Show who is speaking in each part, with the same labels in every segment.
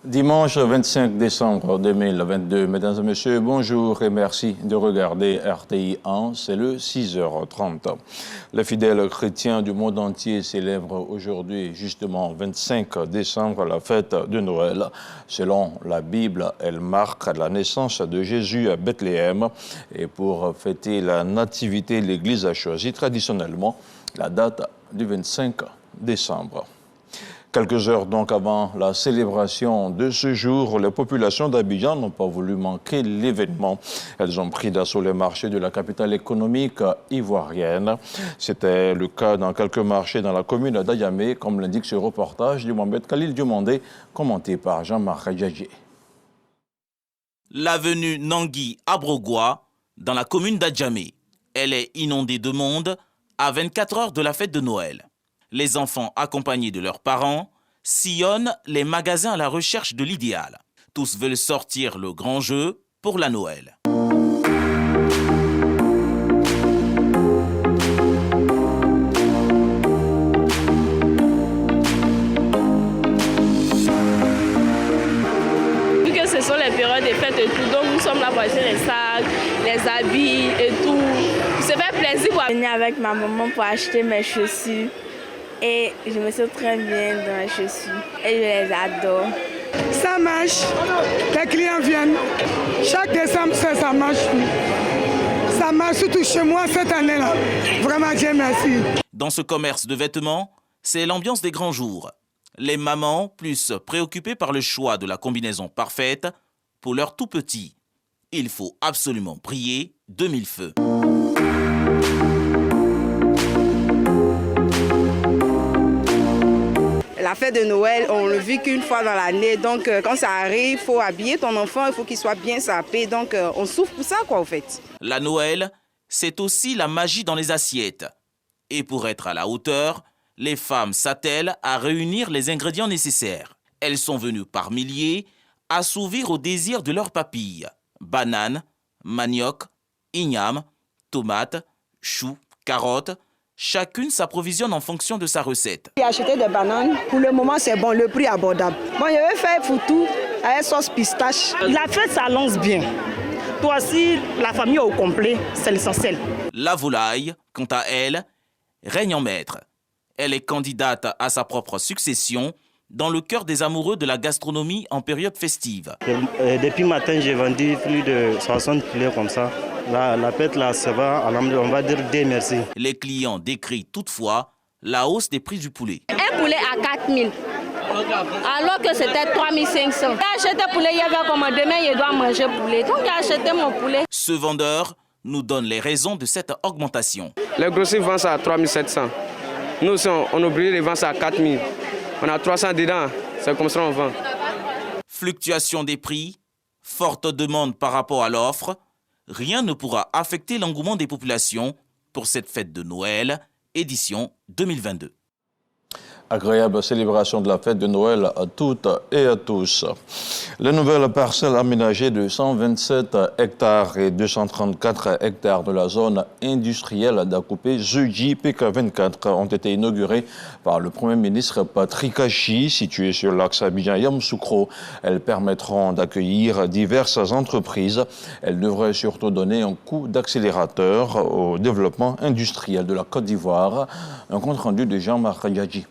Speaker 1: Dimanche 25 décembre 2022. Mesdames et messieurs, bonjour et merci de regarder RTI 1. C'est le 6h30. Les fidèles chrétiens du monde entier célèbrent aujourd'hui, justement 25 décembre, la fête de Noël. Selon la Bible, elle marque la naissance de Jésus à Bethléem. Et pour fêter la nativité, l'Église a choisi traditionnellement la date du 25 décembre. Quelques heures donc avant la célébration de ce jour, les populations d'Abidjan n'ont pas voulu manquer l'événement. Elles ont pris d'assaut les marchés de la capitale économique ivoirienne. C'était le cas dans quelques marchés dans la commune d'Adjamé, comme l'indique ce reportage du Mohamed Khalil Diomandé, commenté par Jean-Marc Radjadjé.
Speaker 2: L'avenue Nangui à Brogua, dans la commune d'Adjamé. Elle est inondée de monde à 24 heures de la fête de Noël. Les enfants, accompagnés de leurs parents, sillonnent les magasins à la recherche de l'idéal. Tous veulent sortir le grand jeu pour la Noël.
Speaker 3: Vu que ce sont les périodes des fêtes et tout, donc nous sommes là pour acheter les sacs, les habits et tout. Ça fait plaisir pour
Speaker 4: venir avec ma maman pour acheter mes chaussures. Et je me sens très bien dans les chaussures et je les adore.
Speaker 5: Ça marche, les clients viennent. Chaque décembre, ça marche. Ça marche surtout chez moi cette année-là. Vraiment, Dieu merci.
Speaker 2: Dans ce commerce de vêtements, c'est l'ambiance des grands jours. Les mamans, plus préoccupées par le choix de la combinaison parfaite pour leurs tout petits. Il faut absolument briller de mille feux.
Speaker 6: La fête de Noël, on ne le vit qu'une fois dans l'année. Donc, quand ça arrive, il faut habiller ton enfant, il faut qu'il soit bien sapé. Donc, on souffre pour ça, quoi, au fait.
Speaker 2: La Noël, c'est aussi la magie dans les assiettes. Et pour être à la hauteur, les femmes s'attellent à réunir les ingrédients nécessaires. Elles sont venues par milliers assouvir au désir de leurs papilles. Bananes, manioc, igname, tomates, choux, carottes. Chacune s'approvisionne en fonction de sa recette.
Speaker 7: J'ai acheté des bananes. Pour le moment, c'est bon, le prix abordable. Bon, je vais faire foutou avec sauce pistache.
Speaker 8: La fête s'annonce bien. Toi aussi, la famille au complet, c'est l'essentiel.
Speaker 2: La volaille, quant à elle, règne en maître. Elle est candidate à sa propre succession dans le cœur des amoureux de la gastronomie en période festive.
Speaker 9: Depuis matin, j'ai vendu plus de 60 poulets comme ça. La fête, là, ça va, on va dire Dieu merci.
Speaker 2: Les clients décrient toutefois la hausse des prix du poulet.
Speaker 3: Un poulet à 4 000, alors que c'était 3 500. J'ai acheté poulet, il y avait comme demain, je dois manger poulet. Donc j'ai acheté mon poulet.
Speaker 2: Ce vendeur nous donne les raisons de cette augmentation.
Speaker 10: Les grossistes vendent ça à 3 700. Nous, on oublie de vendre ça à 4 000. On a 300 dedans, c'est comme ça qu'on vend.
Speaker 2: Fluctuation des prix, forte demande par rapport à l'offre. Rien ne pourra affecter l'engouement des populations pour cette fête de Noël, édition 2022.
Speaker 1: Agréable célébration de la fête de Noël à toutes et à tous. Les nouvelles parcelles aménagées de 127 hectares et 234 hectares de la zone industrielle d'Akoupé, jeudi PK24, ont été inaugurées par le Premier ministre Patrick Achi, situées sur l'axe Abidjan-Yamoussoukro. Elles permettront d'accueillir diverses entreprises. Elles devraient surtout donner un coup d'accélérateur au développement industriel de la Côte d'Ivoire. Un compte rendu de Jean-Marc Radjadjé.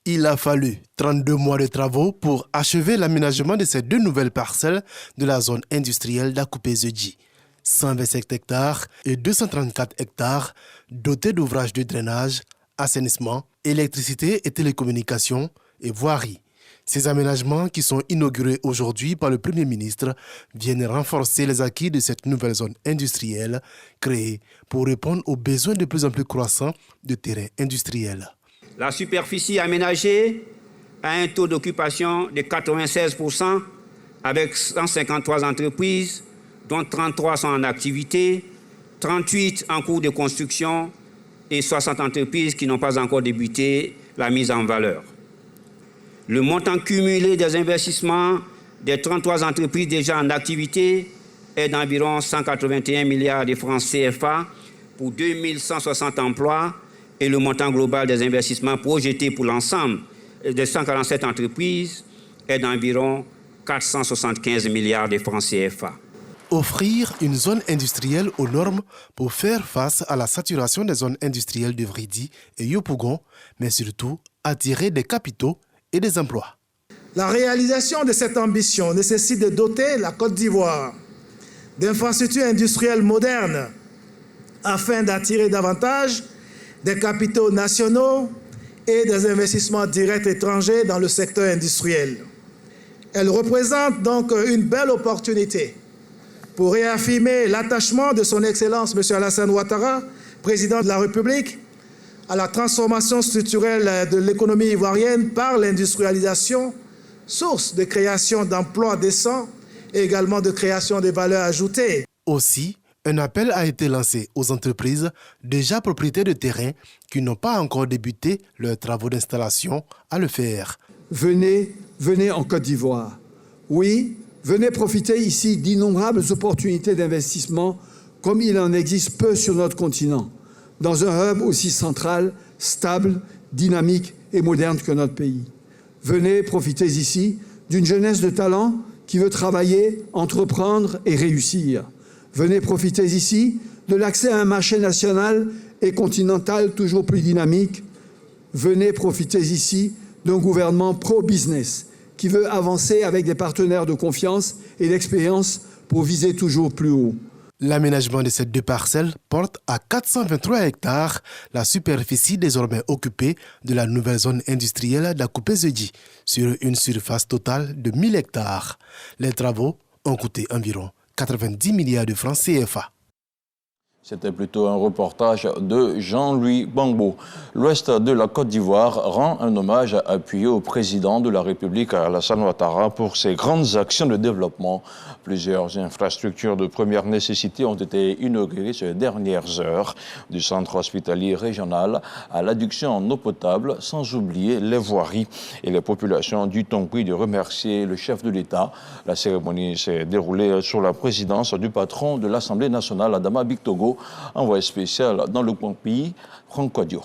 Speaker 11: Il a fallu 32 mois de travaux pour achever l'aménagement de ces deux nouvelles parcelles de la zone industrielle d'Akoupé-Zedji. 127 hectares et 234 hectares dotés d'ouvrages de drainage, assainissement, électricité et télécommunications et voirie. Ces aménagements qui sont inaugurés aujourd'hui par le Premier ministre viennent renforcer les acquis de cette nouvelle zone industrielle créée pour répondre aux besoins de plus en plus croissants de terrains industriels.
Speaker 12: La superficie aménagée a un taux d'occupation de 96% avec 153 entreprises, dont 33 sont en activité, 38 en cours de construction et 60 entreprises qui n'ont pas encore débuté la mise en valeur. Le montant cumulé des investissements des 33 entreprises déjà en activité est d'environ 181 milliards de francs CFA pour 2160 emplois et le montant global des investissements projetés pour l'ensemble des 147 entreprises est d'environ 475 milliards de francs CFA.
Speaker 11: Offrir une zone industrielle aux normes pour faire face à la saturation des zones industrielles de Vridi et Yopougon, mais surtout attirer des capitaux et des emplois.
Speaker 13: La réalisation de cette ambition nécessite de doter la Côte d'Ivoire d'infrastructures industrielles modernes afin d'attirer davantage des capitaux nationaux et des investissements directs étrangers dans le secteur industriel. Elle représente donc une belle opportunité pour réaffirmer l'attachement de son Excellence M. Alassane Ouattara, président de la République, à la transformation structurelle de l'économie ivoirienne par l'industrialisation, source de création d'emplois décents et également de création de valeurs ajoutées.
Speaker 11: Aussi, un appel a été lancé aux entreprises déjà propriétaires de terrains qui n'ont pas encore débuté leurs travaux d'installation à le faire.
Speaker 14: Venez en Côte d'Ivoire. Oui, venez profiter ici d'innombrables opportunités d'investissement comme il en existe peu sur notre continent, dans un hub aussi central, stable, dynamique et moderne que notre pays. Venez profiter ici d'une jeunesse de talent qui veut travailler, entreprendre et réussir. Venez profiter ici de l'accès à un marché national et continental toujours plus dynamique. Venez profiter ici d'un gouvernement pro-business qui veut avancer avec des partenaires de confiance et d'expérience pour viser toujours plus haut.
Speaker 11: L'aménagement de ces deux parcelles porte à 423 hectares la superficie désormais occupée de la nouvelle zone industrielle d'Akoupé-Zedji sur une surface totale de 1000 hectares. Les travaux ont coûté environ 90 milliards de francs CFA.
Speaker 1: C'était plutôt un reportage de Jean-Louis Bangbo. L'ouest de la Côte d'Ivoire rend un hommage appuyé au président de la République, Alassane Ouattara, pour ses grandes actions de développement. Plusieurs infrastructures de première nécessité ont été inaugurées ces dernières heures, du centre hospitalier régional à l'adduction en eau potable, sans oublier les voiries. Et les populations du Tonkoui de remercier le chef de l'État. La cérémonie s'est déroulée sous la présidence du patron de l'Assemblée nationale, Adama Bictogo, envoyé spécial dans le pays, Franck Kodio.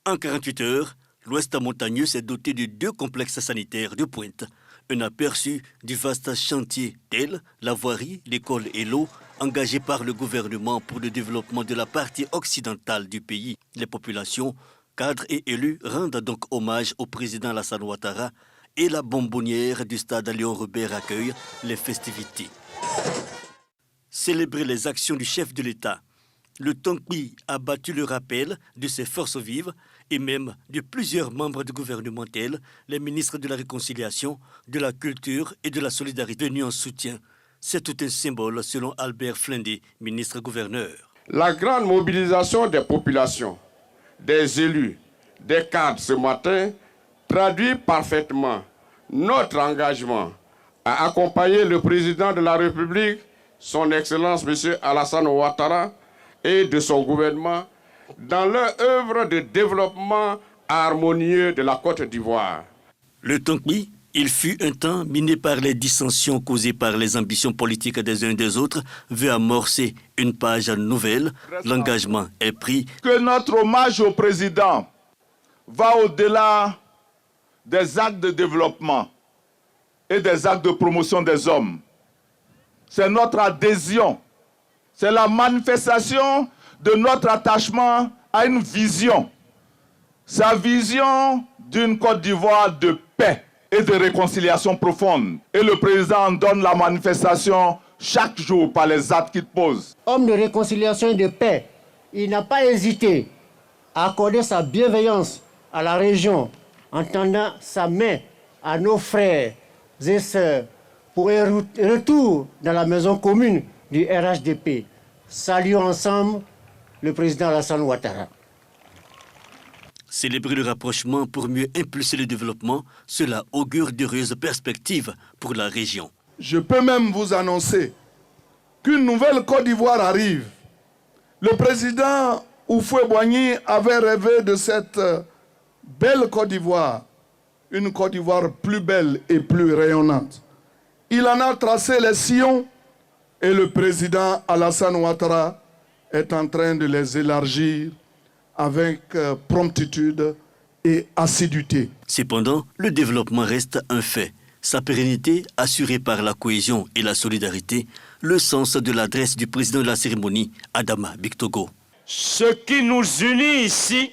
Speaker 15: En 48 heures, l'Ouest montagneux s'est doté de 2 complexes sanitaires de pointe. Un aperçu du vaste chantier tel la voirie, l'école et l'eau engagés par le gouvernement pour le développement de la partie occidentale du pays. Les populations, cadres et élus rendent donc hommage au président Alassane Ouattara et la bonbonnière du stade Léon Robert accueille les festivités. Célébrer les actions du chef de l'État. Le Tonkoui a battu le rappel de ses forces vives et même de plusieurs membres du gouvernement tels les ministres de la Réconciliation, de la Culture et de la Solidarité venus en soutien. C'est tout un symbole selon Albert Flindé, ministre-gouverneur.
Speaker 16: La grande mobilisation des populations, des élus, des cadres ce matin traduit parfaitement notre engagement à accompagner le président de la République, son Excellence M. Alassane Ouattara, et de son gouvernement dans leur œuvre de développement harmonieux de la Côte d'Ivoire.
Speaker 15: Le Tonkoui, il fut un temps miné par les dissensions causées par les ambitions politiques des uns des autres, veut amorcer une page nouvelle. L'engagement est pris.
Speaker 16: Que notre hommage au président va au-delà des actes de développement et des actes de promotion des hommes. C'est notre adhésion. C'est la manifestation de notre attachement à une vision. Sa vision d'une Côte d'Ivoire de paix et de réconciliation profonde. Et le président en donne la manifestation chaque jour par les actes qu'il pose.
Speaker 17: Homme de réconciliation et de paix, il n'a pas hésité à accorder sa bienveillance à la région en tendant sa main à nos frères et sœurs pour un retour dans la maison commune du RHDP. Saluons ensemble le président Alassane Ouattara.
Speaker 15: Célébrer le rapprochement pour mieux impulser le développement, cela augure d'heureuses perspectives pour la région.
Speaker 16: Je peux même vous annoncer qu'une nouvelle Côte d'Ivoire arrive. Le président Houphouët-Boigny avait rêvé de cette belle Côte d'Ivoire, une Côte d'Ivoire plus belle et plus rayonnante. Il en a tracé les sillons et le président Alassane Ouattara est en train de les élargir avec promptitude
Speaker 18: et assiduité.
Speaker 15: Cependant, le développement reste un fait. Sa pérennité assurée par la cohésion et la solidarité, le sens de l'adresse du président de la cérémonie, Adama Bictogo.
Speaker 19: Ce qui nous unit ici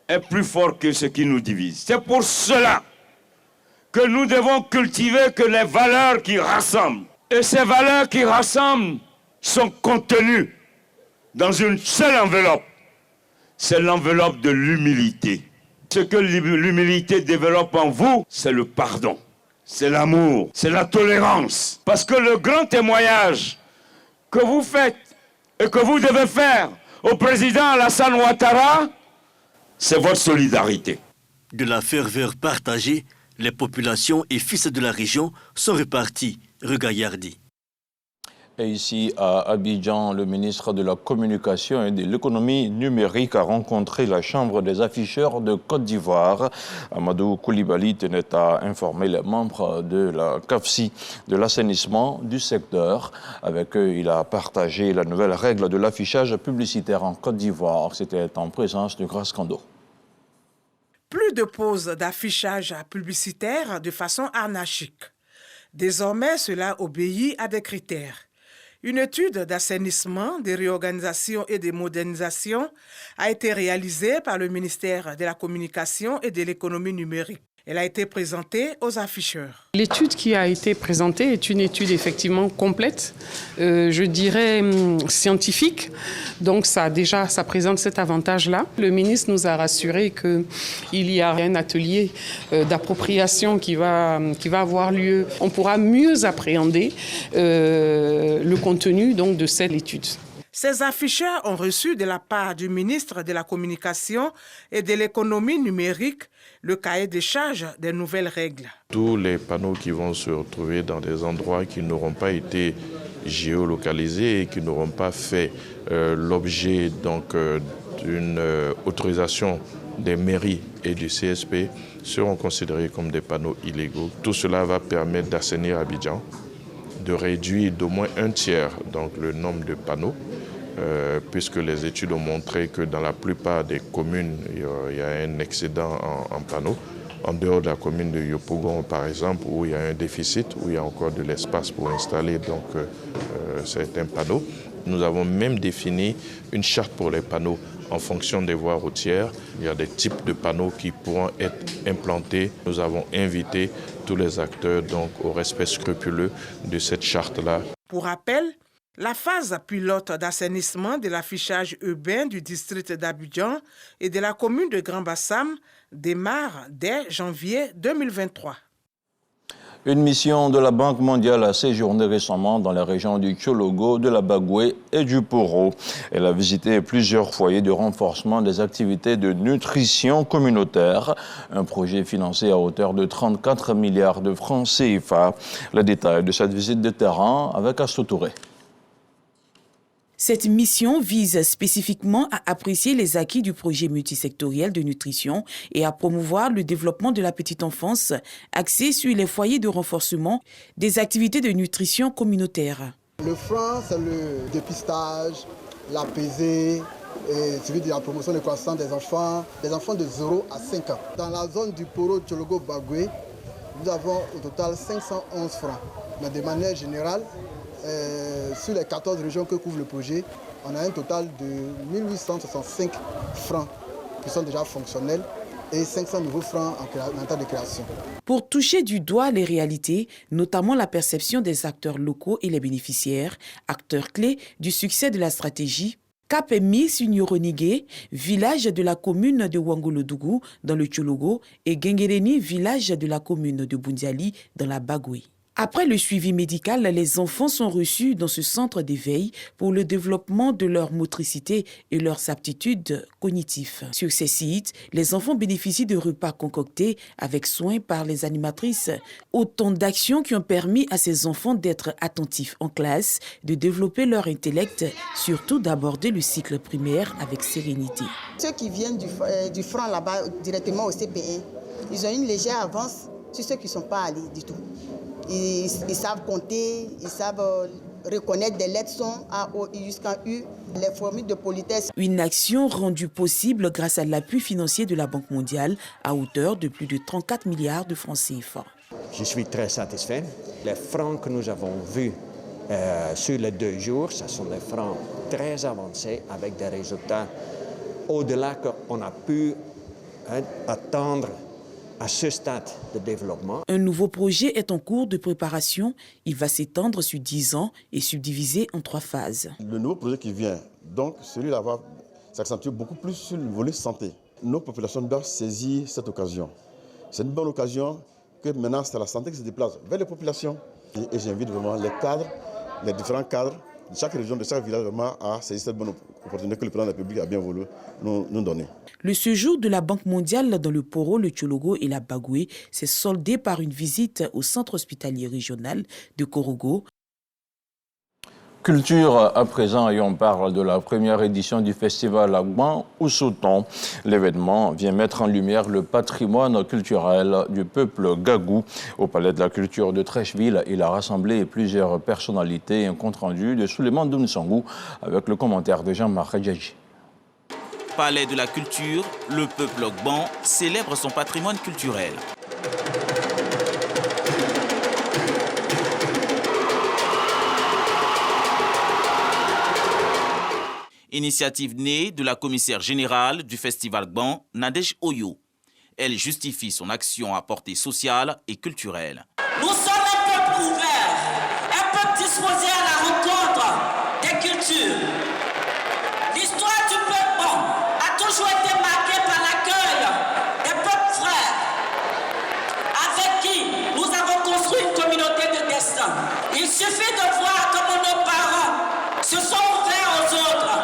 Speaker 19: est plus fort que ce qui nous divise. C'est pour cela que nous devons cultiver que les valeurs qui rassemblent. Et ces valeurs qui rassemblent sont contenues dans une seule enveloppe. C'est l'enveloppe de l'humilité. Ce que l'humilité développe en vous, c'est le pardon, c'est l'amour, c'est la tolérance. Parce que le grand témoignage que vous faites et que vous devez faire au président Alassane Ouattara, c'est votre solidarité.
Speaker 15: De la ferveur partagée, les populations et fils de la région sont repartis regaillardis.
Speaker 1: Et ici, à Abidjan, le ministre de la Communication et de l'Économie numérique a rencontré la Chambre des afficheurs de Côte d'Ivoire. Amadou Koulibaly tenait à informer les membres de la CAFSI de l'assainissement du secteur. Avec eux, il a partagé la nouvelle règle de l'affichage publicitaire en Côte d'Ivoire. C'était en présence de Grace Kando.
Speaker 20: Plus de poses d'affichage publicitaire de façon anarchique. Désormais, cela obéit à des critères. Une étude d'assainissement, de réorganisation et de modernisation a été réalisée par le ministère de la Communication et de l'Économie numérique. Elle a été présentée aux afficheurs.
Speaker 21: L'étude qui a été présentée est une étude effectivement complète, je dirais scientifique. Donc ça présente cet avantage-là. Le ministre nous a rassuré qu'il y a un atelier d'appropriation qui va avoir lieu. On pourra mieux appréhender le contenu donc, de cette étude.
Speaker 20: Ces afficheurs ont reçu de la part du ministre de la Communication et de l'Économie numérique le cahier des charges des nouvelles règles.
Speaker 22: Tous les panneaux qui vont se retrouver dans des endroits qui n'auront pas été géolocalisés et qui n'auront pas fait l'objet d'une autorisation des mairies et du CSP seront considérés comme des panneaux illégaux. Tout cela va permettre d'assainir Abidjan, de réduire d'au moins un tiers donc, le nombre de panneaux, puisque les études ont montré que dans la plupart des communes, il y a un excédent en panneaux. En dehors de la commune de Yopougon, par exemple, où il y a un déficit, où il y a encore de l'espace pour installer certains panneaux. Nous avons même défini une charte pour les panneaux en fonction des voies routières. Il y a des types de panneaux qui pourront être implantés. Nous avons invité tous les acteurs donc, au respect scrupuleux de cette charte-là.
Speaker 20: Pour rappel, la phase pilote d'assainissement de l'affichage urbain du district d'Abidjan et de la commune de Grand Bassam démarre dès janvier 2023.
Speaker 1: Une mission de la Banque mondiale a séjourné récemment dans les régions du Tchologo, de la Bagoué et du Poro. Elle a visité plusieurs foyers de renforcement des activités de nutrition communautaire, un projet financé à hauteur de 34 milliards de francs CFA. Le détail de cette visite de terrain avec Astou Touré.
Speaker 23: Cette mission vise spécifiquement à apprécier les acquis du projet multisectoriel de nutrition et à promouvoir le développement de la petite enfance axé sur les foyers de renforcement des activités de nutrition communautaire.
Speaker 24: Le franc, c'est le dépistage, la pesée, et celui de la promotion de croissance des enfants de 0 à 5 ans. Dans la zone du Poro Tchologo Bagoué, nous avons au total 511 francs. Mais de manière générale, sur les 14 régions que couvre le projet, on a un total de 1865 francs qui sont déjà fonctionnels et 500 nouveaux francs en état de création.
Speaker 23: Pour toucher du doigt les réalités, notamment la perception des acteurs locaux et les bénéficiaires, acteurs clés du succès de la stratégie, cap est mis sur Nyoronigé, village de la commune de Wangolodougou dans le Tchologo, et Gengereni, village de la commune de Bundiali dans la Bagoué. Après le suivi médical, les enfants sont reçus dans ce centre d'éveil pour le développement de leur motricité et leurs aptitudes cognitives. Sur ces sites, les enfants bénéficient de repas concoctés avec soin par les animatrices. Autant d'actions qui ont permis à ces enfants d'être attentifs en classe, de développer leur intellect, surtout d'aborder le cycle primaire avec sérénité.
Speaker 25: Ceux qui viennent du franc là-bas directement au CP1, ils ont une légère avance sur ceux qui ne sont pas allés du tout. Ils savent compter, ils savent reconnaître des lettres sons A, O, I jusqu'à U, les formules de politesse.
Speaker 23: Une action rendue possible grâce à l'appui financier de la Banque mondiale à hauteur de plus de 34 milliards de francs CFA.
Speaker 4: Je suis très satisfait. Les francs que nous avons vus sur les 2 jours, ce sont des francs très avancés avec des résultats au-delà qu'on a pu attendre à ce stade de développement.
Speaker 23: Un nouveau projet est en cours de préparation. Il va s'étendre sur 10 ans et subdivisé en 3 phases.
Speaker 5: Le nouveau projet qui vient, donc celui-là va s'accentuer beaucoup plus sur le volet santé. Nos populations doivent saisir cette occasion. C'est une bonne occasion que maintenant c'est la santé qui se déplace vers les populations. Et j'invite vraiment les cadres, les différents cadres de chaque région, de chaque village vraiment à saisir cette bonne opportunité que le président de la République a bien voulu nous donner.
Speaker 23: Le séjour de la Banque mondiale dans le Poro, le Tchologo et la Bagoué s'est soldé par une visite au centre hospitalier régional de Korogo.
Speaker 1: Culture à présent et on parle de la première édition du festival Agban Oussouton. L'événement vient mettre en lumière le patrimoine culturel du peuple Gagou. Au Palais de la Culture de Trècheville, il a rassemblé plusieurs personnalités et un compte-rendu de Souleymane Doumsangou avec le commentaire de Jean-Marc Djadji.
Speaker 2: Palais de la Culture, le peuple Ogban célèbre son patrimoine culturel. Initiative née de la commissaire générale du festival Gban, Nadège Oyo. Elle justifie son action à portée sociale et culturelle.
Speaker 6: Nous sommes un peuple ouvert, un peuple disposé à la rencontre des cultures. L'histoire du peuple Gban a toujours été marquée par l'accueil des peuples frères, avec qui nous avons construit une communauté de destin. Il suffit de voir comment nos parents se sont ouverts aux autres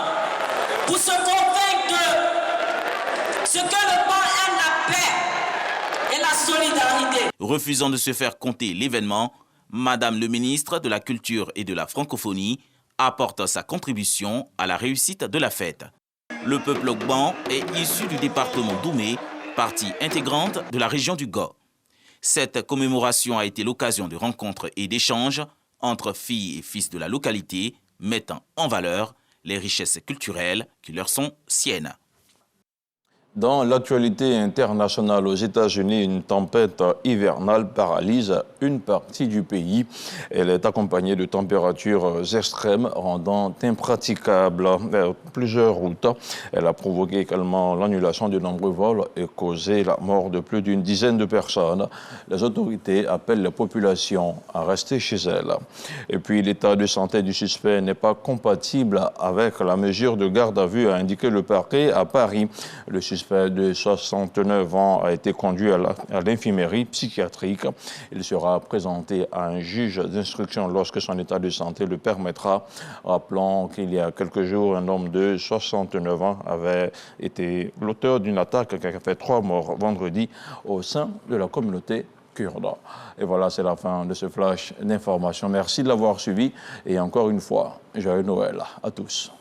Speaker 6: pour se convaincre de ce que le Gban aime, la paix et la solidarité.
Speaker 2: Refusant de se faire compter l'événement, Madame le ministre de la Culture et de la Francophonie apporte sa contribution à la réussite de la fête. Le peuple Ogban est issu du département d'Oumé, partie intégrante de la région du Go. Cette commémoration a été l'occasion de rencontres et d'échanges entre filles et fils de la localité, mettant en valeur les richesses culturelles qui leur sont siennes.
Speaker 1: Dans l'actualité internationale aux États-Unis, une tempête hivernale paralyse une partie du pays. Elle est accompagnée de températures extrêmes rendant impraticable plusieurs routes. Elle a provoqué également l'annulation de nombreux vols et causé la mort de plus d'une dizaine de personnes. Les autorités appellent les populations à rester chez elles. Et puis l'état de santé du suspect n'est pas compatible avec la mesure de garde à vue, a indiqué le parquet à Paris. Le suspect de 69 ans a été conduit à l'infirmerie psychiatrique. Il sera présenté à un juge d'instruction lorsque son état de santé le permettra. Rappelons qu'il y a quelques jours, un homme de 69 ans avait été l'auteur d'une attaque qui a fait 3 morts vendredi au sein de la communauté kurde. Et voilà, c'est la fin de ce flash d'information. Merci de l'avoir suivi et encore une fois, joyeux Noël à tous.